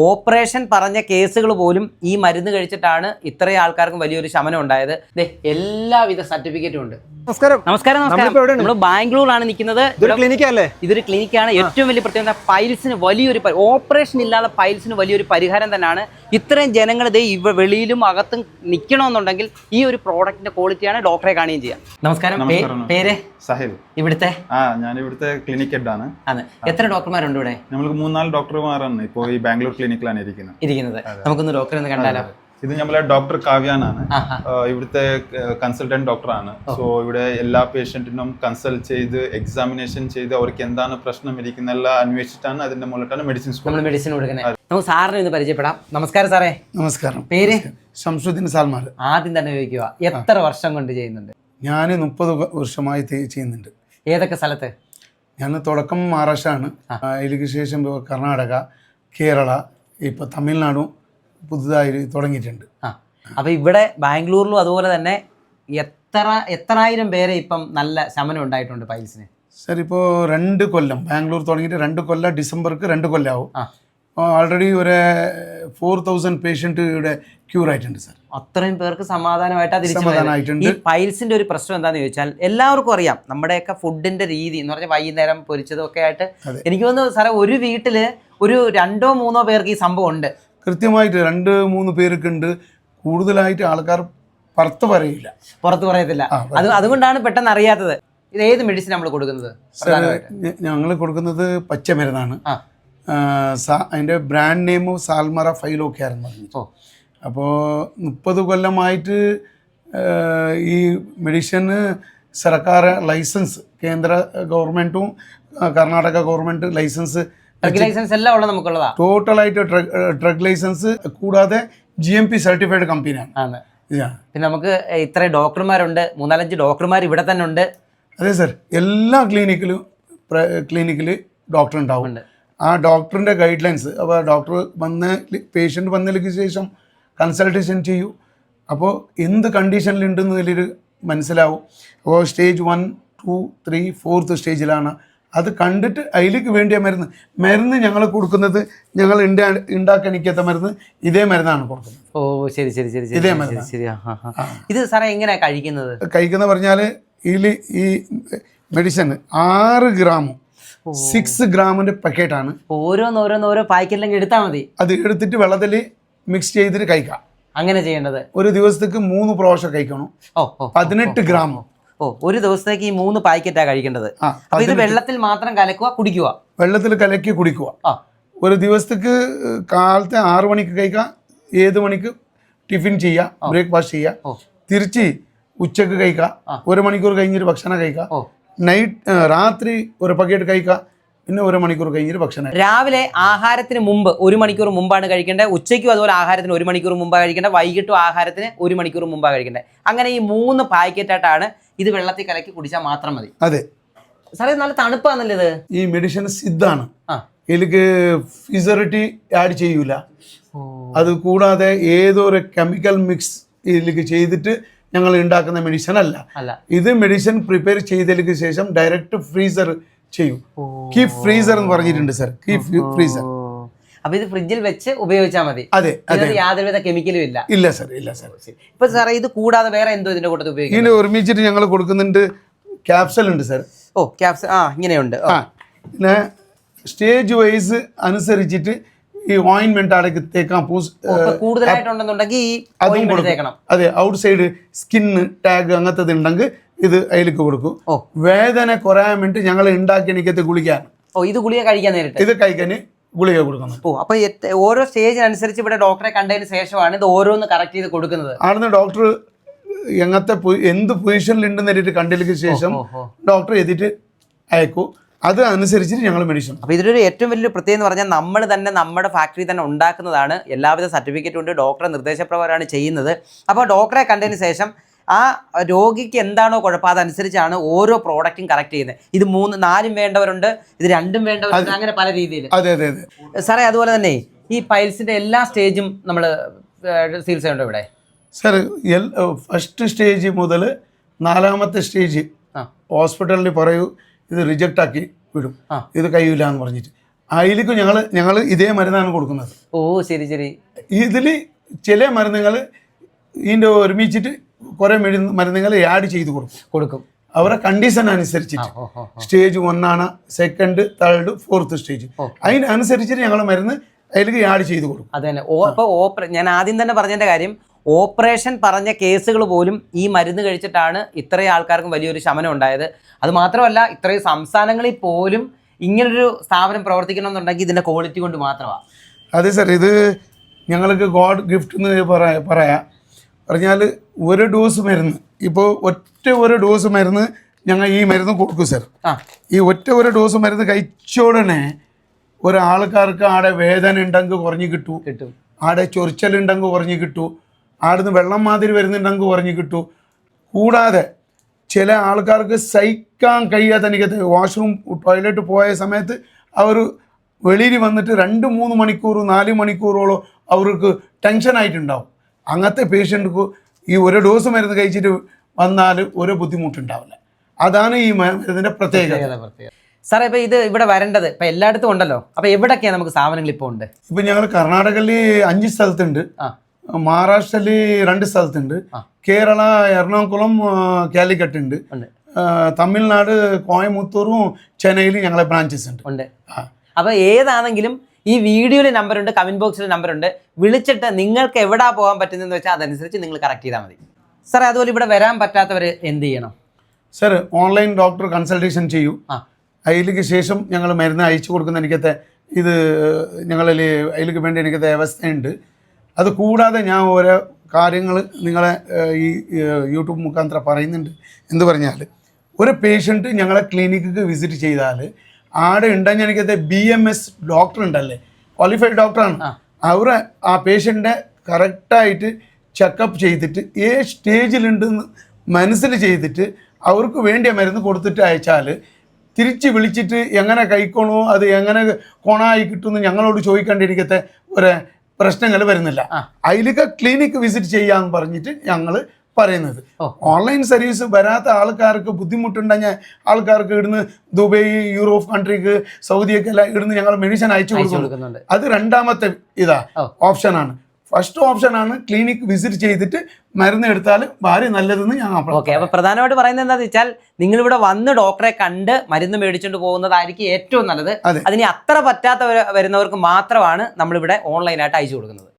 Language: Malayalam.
ഓപ്പറേഷൻ പറഞ്ഞ കേസുകൾ പോലും ഈ മരുന്ന് കഴിച്ചിട്ടാണ് ഇത്രയും ആൾക്കാർക്കും വലിയൊരു ശമനം ഉണ്ടായത്. എല്ലാവിധ സർട്ടിഫിക്കറ്റും ഉണ്ട്. നമസ്കാരം. നമസ്കാരം. നമ്മൾ ബാംഗ്ലൂരിലാണ് നിൽക്കുന്നത്. ഇതൊരു ക്ലിനിക്കാണ്. ഏറ്റവും വലിയ പ്രത്യേകത പൈൽസിന് വലിയൊരു ഓപ്പറേഷൻ ഇല്ലാതെ പൈൽസിന് വലിയൊരു പരിഹാരം തന്നെയാണ്. ഇത്രയും ജനങ്ങൾ വെളിയിലും അകത്തും നിൽക്കണമെന്നുണ്ടെങ്കിൽ ഈ ഒരു പ്രോഡക്റ്റിന്റെ ക്വാളിറ്റിയാണ് ഡോക്ടറെ കാണുകയും ചെയ്യാം. നമസ്കാരം. പേര് സാഹിൽ. ഇവിടുത്തെ ഞാൻ ഇവിടുത്തെ ക്ലിനിക് ഹെഡാണ്. എത്ര ഡോക്ടർമാരുണ്ട് ഇവിടെ? നമ്മൾക്ക് 3-4 ഡോക്ടർമാരാണ് ഇപ്പോൾ ഈ ബാംഗ്ലൂർ ക്ലിനിക്കിലാണ് ഇരിക്കുന്നത്. നമുക്കൊന്ന് ഡോക്ടറെ ഒന്ന് കണ്ടാലോ? ഇത് നമ്മളെ ഡോക്ടർ കാവ്യാനാണ്. ഇവിടുത്തെ കൺസൾട്ടന്റ് ഡോക്ടറാണ്. സോ ഇവിടെ എല്ലാ പേഷ്യന്റിനും കൺസൾട്ട് ചെയ്ത് എക്സാമിനേഷൻ ചെയ്ത് അവർക്ക് എന്താണ് പ്രശ്നം ഇരിക്കുന്ന എല്ലാം അന്വേഷിച്ചിട്ടാണ് അതിന്റെ മുകളിലാണ് മെഡിസിൻ കൊടുക്കുന്നത്. നമുക്ക് സാറിനെ ഒന്ന് പരിചയപ്പെടാം. നമസ്കാരം സാറേ. നമസ്കാരം. പേര്? ഷംസുദ്ദീൻ സാൽമാർ. ആദ്യം തന്നെ ചോദിക്കുക, എത്ര വർഷം കൊണ്ട് ചെയ്യുന്നുണ്ട്? ഞാൻ 30 വർഷമായി ചെയ്യുന്നുണ്ട്. ഏതൊക്കെ സ്ഥലത്ത്? ഞാൻ തുടക്കം മഹാരാഷ്ട്രയാണ്. അതിലേക്ക് ശേഷം കർണാടക, കേരള, ഇപ്പൊ തമിഴ്നാടും പുതുതായി തുടങ്ങിയിട്ടുണ്ട്. അപ്പൊ ഇവിടെ ബാംഗ്ലൂരിലും അതുപോലെ തന്നെ എത്രായിരം പേരെ ഇപ്പം നല്ല ശമനം ഉണ്ടായിട്ടുണ്ട് പൈൽസിന്? സർ, ഇപ്പോൾ 2 കൊല്ലം ബാംഗ്ലൂർ തുടങ്ങിയിട്ട് 2 കൊല്ലം, ഡിസംബർക്ക് 2 കൊല്ലമാവും. ഓൾറെഡി ഒരു 4000 പേഷ്യന്റ് ഇവിടെ ക്യൂർ ആയിട്ടുണ്ട് സർ. അത്രയും പേർക്ക് സമാധാനമായിട്ടുണ്ട്. ഈ പൈൽസിന്റെ ഒരു പ്രശ്നം എന്താണെന്ന് ചോദിച്ചാൽ എല്ലാവർക്കും അറിയാം, നമ്മുടെയൊക്കെ ഫുഡിന്റെ രീതി എന്ന് പറഞ്ഞാൽ വൈകുന്നേരം പൊരിച്ചതും ഒക്കെ ആയിട്ട് എനിക്ക് തോന്നുന്നു സാറേ ഒരു വീട്ടില് ഒരു 2-3 പേർക്ക് ഈ സംഭവം ഉണ്ട്. കൃത്യമായിട്ട് 2-3 പേർക്ക് ഉണ്ട്. കൂടുതലായിട്ട് ആൾക്കാർ പുറത്ത് പറയത്തില്ല. അതുകൊണ്ടാണ് പെട്ടെന്ന് അറിയാത്തത്. ഇത് ഏത് മെഡിസിൻ നമ്മൾ കൊടുക്കുന്നത്? ഞങ്ങൾ കൊടുക്കുന്നത് പച്ചമരുന്നാണ്. അതിൻ്റെ ബ്രാൻഡ് നെയിം സാൽമറ ഫൈലോ കെയർ എന്ന് പറഞ്ഞു. അപ്പോൾ 30 കൊല്ലമായിട്ട് ഈ മെഡിസിന് സർക്കാർ ലൈസൻസ്, കേന്ദ്ര ഗവൺമെൻറ്റും കർണാടക ഗവൺമെൻറ് ലൈസൻസ് എല്ലാം ഉള്ളത് നമുക്കുള്ളതാ. ടോട്ടലായിട്ട് ഡ്രഗ് ലൈസൻസ് കൂടാതെ GMP സർട്ടിഫൈഡ് കമ്പനിയാണ്. പിന്നെ നമുക്ക് ഇത്രയും ഡോക്ടർമാരുണ്ട്, 3-4 ഡോക്ടർമാർ ഇവിടെ തന്നെ ഉണ്ട്. അതെ സർ, എല്ലാ ക്ലിനിക്കിൽ ഡോക്ടർ ഉണ്ടാവും. ആ ഡോക്ടറിൻ്റെ ഗൈഡ് ലൈൻസ്, അപ്പോൾ ഡോക്ടർ പേഷ്യൻ്റ് വന്നതിന് ശേഷം കൺസൾട്ടേഷൻ ചെയ്യൂ. അപ്പോൾ എന്ത് കണ്ടീഷനിലുണ്ടെന്നതിലൊരു മനസ്സിലാവും. അപ്പോൾ സ്റ്റേജ് 1, 2, 3, 4th സ്റ്റേജിലാണ്. അത് കണ്ടിട്ട് അതിലേക്ക് വേണ്ടിയ മരുന്ന് ഞങ്ങൾ കൊടുക്കുന്നത്, ഞങ്ങൾ ഉണ്ടാക്കാനിക്കാത്ത മരുന്ന് ഇതേ മരുന്നാണ് കൊടുക്കുന്നത്. ഓ ശരി. ഇതേ മരുന്ന്. ഇത് സാറേ എങ്ങനെയാണ് കഴിക്കുന്ന പറഞ്ഞാൽ ഈ മെഡിസിൻ 6 ഗ്രാമും 6 ഗ്രാമിന്റെ പാക്കറ്റാണ്. ഓരോ പാക്കറ്റിലെങ്കിൽ എടുത്താൽ മതി. അത് എടുത്തിട്ട് വെള്ളത്തിൽ മിക്സ് ചെയ്തിട്ട് കഴിക്കാം. അങ്ങനെ ചെയ്യേണ്ടത്. ഒരു ദിവസത്തേക്ക് 3 പ്രാവശ്യം കഴിക്കണം. 18 ഗ്രാം. ഒരു ദിവസത്തേക്ക് ഈ 3 പാക്കറ്റാണ് കഴിക്കേണ്ടത്. അപ്പൊ ഇത് വെള്ളത്തിൽ മാത്രം കുടിക്കുക. വെള്ളത്തിൽ കലക്കി കുടിക്കുക. ഒരു ദിവസത്തേക്ക് കാലത്തെ 6 മണിക്ക് കഴിക്കാം, 7 മണിക്ക് ടിഫിൻ ചെയ്യാം, ബ്രേക്ക്ഫാസ്റ്റ് ചെയ്യാം, തിരിച്ച് ഉച്ചക്ക് കഴിക്കാം, 1 മണിക്കൂർ കഴിഞ്ഞിട്ട് ഭക്ഷണം കഴിക്കാം, രാത്രി ഒരു പാക്കറ്റ് കഴിക്കാം, പിന്നെ 1 മണിക്കൂർ കഴിഞ്ഞിട്ട് ഭക്ഷണം. രാവിലെ ആഹാരത്തിന് മുമ്പ് 1 മണിക്കൂർ മുമ്പാണ് കഴിക്കേണ്ടത്. ഉച്ചയ്ക്കും അതുപോലെ ആഹാരത്തിന് 1 മണിക്കൂർ മുമ്പാണ് കഴിക്കേണ്ടത്. വൈകിട്ടും ആഹാരത്തിന് 1 മണിക്കൂർ മുമ്പാണ് കഴിക്കേണ്ടത്. അങ്ങനെ ഈ 3 പാക്കറ്റായിട്ടാണ് ഇത് വെള്ളത്തിൽ കലക്കി കുടിച്ചാൽ മാത്രം മതി. അതെ സാറേ, നല്ല തണുപ്പാണല്ലേ ഇത്? ഈ മെഡിസിൻ സിദ്ധാണ്. ഇതിലേക്ക് ഫിസറിറ്റി ആഡ് ചെയ്യൂല. അത് കൂടാതെ ഏതൊരു കെമിക്കൽ മിക്സ് ഇതിലേക്ക് ചെയ്തിട്ട് ഞങ്ങൾ ഉണ്ടാക്കുന്ന മെഡിസിൻ അല്ല. ഇത് മെഡിസിൻ പ്രിപ്പയർ ചെയ്തതിന് ശേഷം ഡയറക്റ്റ് ഫ്രീസർ ചെയ്യും. കീപ് ഫ്രീസർ എന്ന് പറഞ്ഞിട്ടുണ്ട് സർ. Keep freezer. അപ്പൊ ഇത് ഫ്രിഡ്ജിൽ വെച്ച് ഉപയോഗിച്ചാൽ മതി. അതെ, യാതൊരുവിധ കെമിക്കലും ഇല്ല. ഇല്ല സർ. ഇപ്പൊ സാറേ ഇത് കൂടാതെ വേറെ എന്തോ ഇതിന്റെ കൂട്ടത്തിൽ ഉപയോഗിക്കും? ഇതിന് ഒരുമിച്ചിട്ട് ഞങ്ങൾ കൊടുക്കുന്നുണ്ട്. ക്യാപ്സൽ ഉണ്ട് സർ. ക്യാപ്സൽ ഇങ്ങനെയുണ്ട്. പിന്നെ സ്റ്റേജ് വൈസ് അനുസരിച്ചിട്ട് ഈ ഓയിൻമെന്റ് അടക്കി തേക്കാം. കൂടുതലായിട്ടുണ്ടെന്നുണ്ടെങ്കിൽ അതും കൊടുക്കണം. അതെ, ഔട്ട് സൈഡ് സ്കിന്ന് ടാഗ് അങ്ങനത്തെ ഉണ്ടെങ്കിൽ ഇത് അതിലേക്ക് കൊടുക്കും. വേദന കുറയാൻ വേണ്ടി ഞങ്ങൾ ഉണ്ടാക്കി എനിക്കത്തെ ഗുളികയാണ്. ഇത് ഗുളിക കഴിക്കാൻ നേരിട്ട് ഇത് കഴിക്കാൻ ഗുളിക കൊടുക്കുന്നത്. അപ്പൊ ഓരോ സ്റ്റേജിനനുസരിച്ച് ഇവിടെ ഡോക്ടറെ കണ്ടതിന് ശേഷമാണ് ഇത് ഓരോന്ന് കറക്റ്റ് ചെയ്ത് കൊടുക്കുന്നത്. ആണെന്ന് ഡോക്ടർ എങ്ങനത്തെ എന്ത് പൊസിഷനിലുണ്ടെന്ന് നേരിട്ട് കണ്ടതിന് ശേഷം ഡോക്ടർ എഴുതിയിട്ട് അയക്കും. അത് അനുസരിച്ചിട്ട് ഞങ്ങൾ മെഡിസിൻ. അപ്പോൾ ഇതിലൊരു ഏറ്റവും വലിയൊരു പ്രത്യേകത എന്ന് പറഞ്ഞാൽ നമ്മൾ തന്നെ നമ്മുടെ ഫാക്ടറി തന്നെ ഉണ്ടാക്കുന്നതാണ്. എല്ലാവിധ സർട്ടിഫിക്കറ്റും ഉണ്ട്. ഡോക്ടറെ നിർദ്ദേശപ്രകാരമാണ് ചെയ്യുന്നത്. അപ്പോൾ ഡോക്ടറെ കണ്ടതിന് ശേഷം ആ രോഗിക്ക് എന്താണോ കുഴപ്പം അതനുസരിച്ചാണ് ഓരോ പ്രോഡക്റ്റും കറക്റ്റ് ചെയ്യുന്നത്. ഇത് 3-4 വേണ്ടവരുണ്ട്, ഇത് 2 വേണ്ടവരുണ്ട്, അങ്ങനെ പല രീതിയിൽ. അതെ. സാറേ, അതുപോലെ തന്നെ ഈ പൈൽസിന്റെ എല്ലാ സ്റ്റേജും നമ്മൾ ചികിത്സയുണ്ടോ ഇവിടെ? സാർ, ഫസ്റ്റ് സ്റ്റേജ് മുതൽ 4ാമത്തെ സ്റ്റേജ് ഹോസ്പിറ്റലിൽ പറയൂ ഇത് റിജക്റ്റ് ആക്കി വിടും, ഇത് കഴിയില്ല എന്ന് പറഞ്ഞിട്ട്. അതിലേക്ക് ഞങ്ങൾ ഇതേ മരുന്നാണ് കൊടുക്കുന്നത്. ഓ ശരി ശരി. ഇതിൽ ചില മരുന്നുകൾ ഇതിൻ്റെ ഒരുമിച്ചിട്ട് കുറേ മരുന്നുകൾ ആഡ് ചെയ്ത് കൊടുക്കും അവരുടെ കണ്ടീഷൻ അനുസരിച്ചിട്ട്. സ്റ്റേജ് 1 ആണ്, 2nd, 3rd, 4th സ്റ്റേജ്. അതിനനുസരിച്ചിട്ട് ഞങ്ങൾ മരുന്ന് അതിലേക്ക് ആഡ് ചെയ്ത് കൊടുക്കും. അത് തന്നെ. അപ്പോൾ ഞാൻ ആദ്യം തന്നെ പറഞ്ഞതിൻ്റെ കാര്യം, ഓപ്പറേഷൻ പറഞ്ഞ കേസുകൾ പോലും ഈ മരുന്ന് കഴിച്ചിട്ടാണ് ഇത്രയും ആൾക്കാർക്കും വലിയൊരു ശമനം ഉണ്ടായത്. അത് മാത്രമല്ല, ഇത്രയും സംസ്ഥാനങ്ങളിൽ പോലും ഇങ്ങനൊരു സ്ഥാപനം പ്രവർത്തിക്കണമെന്നുണ്ടെങ്കിൽ ഇതിൻ്റെ ക്വാളിറ്റി കൊണ്ട് മാത്രമാണ്. അതെ സാർ, ഇത് ഞങ്ങൾക്ക് ഗോഡ് ഗിഫ്റ്റ് എന്ന് പറഞ്ഞാൽ ഒരു ഡോസ് മരുന്ന്, ഇപ്പോൾ ഒരു ഡോസ് മരുന്ന് ഞങ്ങൾ ഈ മരുന്ന് കൊടുക്കും സാർ. ഈ ഒരു ഡോസ് മരുന്ന് കഴിച്ചോടനെ ഒരാൾക്കാർക്ക് ആടെ വേദന ഉണ്ടെങ്കിൽ കുറഞ്ഞ് കിട്ടും, ആടെ ചൊറിച്ചലുണ്ടെങ്കിൽ കുറഞ്ഞ് കിട്ടും, ആടുന്ന് വെള്ളം മാതിരി വരുന്നുണ്ടെങ്കിൽ കുറഞ്ഞ് കിട്ടും. കൂടാതെ ചില ആൾക്കാർക്ക് സഹിക്കാൻ കഴിയാത്ത, എനിക്ക് വാഷ്റൂം ടോയ്ലറ്റ് പോയ സമയത്ത് അവർ വെളിയിൽ വന്നിട്ട് 2-3 മണിക്കൂർ 4 മണിക്കൂറോളം അവർക്ക് ടെൻഷനായിട്ടുണ്ടാവും. അങ്ങനത്തെ പേഷ്യൻറ്റ് ഈ ഒരു ഡോസ് മരുന്ന് കഴിച്ചിട്ട് വന്നാൽ ഒരു ബുദ്ധിമുട്ടുണ്ടാവില്ല. അതാണ് ഈ മരുന്നിൻ്റെ പ്രത്യേകത. സാറേ, ഇപ്പോൾ ഇത് ഇവിടെ വരേണ്ടത് ഇപ്പം എല്ലായിടത്തും ഉണ്ടല്ലോ, അപ്പോൾ എവിടെയൊക്കെയാണ് നമുക്ക് സ്ഥാപനങ്ങൾ ഇപ്പോൾ ഉണ്ട്? ഇപ്പം ഞങ്ങൾ കർണാടകയിൽ 5 സ്ഥലത്തുണ്ട്, മഹാരാഷ്ട്രയിൽ 2 സ്ഥലത്തുണ്ട്, കേരള എറണാകുളം കാലിക്കറ്റ് ഉണ്ട്, തമിഴ്നാട് കോയമ്പത്തൂറും ചെന്നൈയിലും ഞങ്ങളെ ബ്രാഞ്ചസ് ഉണ്ട്. അപ്പോൾ ഏതാണെങ്കിലും ഈ വീഡിയോയിൽ നമ്പറുണ്ട്, കമൻറ്റ് ബോക്സിൽ നമ്പറുണ്ട്, വിളിച്ചിട്ട് നിങ്ങൾക്ക് എവിടെ പോകാൻ പറ്റുന്നതെന്ന് വെച്ചാൽ അതനുസരിച്ച് നിങ്ങൾ കറക്റ്റ് ചെയ്താൽ മതി. സാറേ, അതുപോലെ ഇവിടെ വരാൻ പറ്റാത്തവർ എന്ത് ചെയ്യണം? സാർ, ഓൺലൈൻ ഡോക്ടർ കൺസൾട്ടേഷൻ ചെയ്യൂ. അതിലേക്ക് ശേഷം ഞങ്ങൾ മരുന്ന് അയച്ചു കൊടുക്കുന്ന എനിക്കത്തെ ഇത് അതിലേക്ക് വേണ്ടി എനിക്കത്തെ അവസ്ഥയുണ്ട്. അത് കൂടാതെ ഞാൻ ഓരോ കാര്യങ്ങൾ നിങ്ങളെ ഈ യൂട്യൂബ് മുഖാന്തരം പറയുന്നുണ്ട്. എന്ത് പറഞ്ഞാൽ, ഒരു പേഷ്യൻറ്റ് ഞങ്ങളെ ക്ലിനിക്ക് വിസിറ്റ് ചെയ്താൽ ആടെ ഉണ്ടെങ്കിൽ എനിക്കത്തെ BMS ഡോക്ടർ ഉണ്ടല്ലേ, ക്വാളിഫൈഡ് ഡോക്ടറാണ്. അവർ ആ പേഷ്യൻറ്റിനെ കറക്റ്റായിട്ട് ചെക്കപ്പ് ചെയ്തിട്ട് ഏത് സ്റ്റേജിലുണ്ടെന്ന് മനസ്സിൽ ചെയ്തിട്ട് അവർക്ക് വേണ്ടിയ മരുന്ന് കൊടുത്തിട്ട് അയച്ചാൽ തിരിച്ച് വിളിച്ചിട്ട് എങ്ങനെ കഴിക്കണോ, അത് എങ്ങനെ കോണായി കിട്ടുമെന്ന് ഞങ്ങളോട് ചോദിക്കേണ്ടിയിരിക്കത്തെ ഒരു പ്രശ്നങ്ങൾ വരുന്നില്ല. അതിലേക്ക് ക്ലിനിക്ക് വിസിറ്റ് ചെയ്യാമെന്ന് പറഞ്ഞിട്ട് ഞങ്ങൾ പറയുന്നത്. ഓൺലൈൻ സർവീസ് വരാത്ത ആൾക്കാർക്ക് ബുദ്ധിമുട്ടുണ്ടെങ്കിൽ ആൾക്കാർക്ക് ഇവിടുന്ന് ദുബൈ, യൂറോപ്പ് കൺട്രിക്ക്, സൗദിയൊക്കെ എല്ലാം ഇവിടുന്ന് ഞങ്ങൾ മെഡിസിൻ അയച്ചു കൊടുക്കുന്നുണ്ട്. അത് രണ്ടാമത്തെ ഓപ്ഷനാണ്. ഫസ്റ്റ് ഓപ്ഷനാണ് ക്ലിനിക്ക് വിസിറ്റ് ചെയ്തിട്ട് മരുന്ന് എടുത്താൽ ഭാര്യ നല്ലതെന്ന് ഞാൻ. ഓക്കെ, അപ്പോൾ പ്രധാനമായിട്ട് പറയുന്നത് എന്താണെന്ന് വെച്ചാൽ, നിങ്ങളിവിടെ വന്ന് ഡോക്ടറെ കണ്ട് മരുന്ന് മേടിച്ചുകൊണ്ട് പോകുന്നതായിരിക്കും ഏറ്റവും നല്ലത്. അതിന് അത്ര പറ്റാത്ത വരുന്നവർക്ക് മാത്രമാണ് നമ്മളിവിടെ ഓൺലൈനായിട്ട് അയച്ചു കൊടുക്കുന്നത്.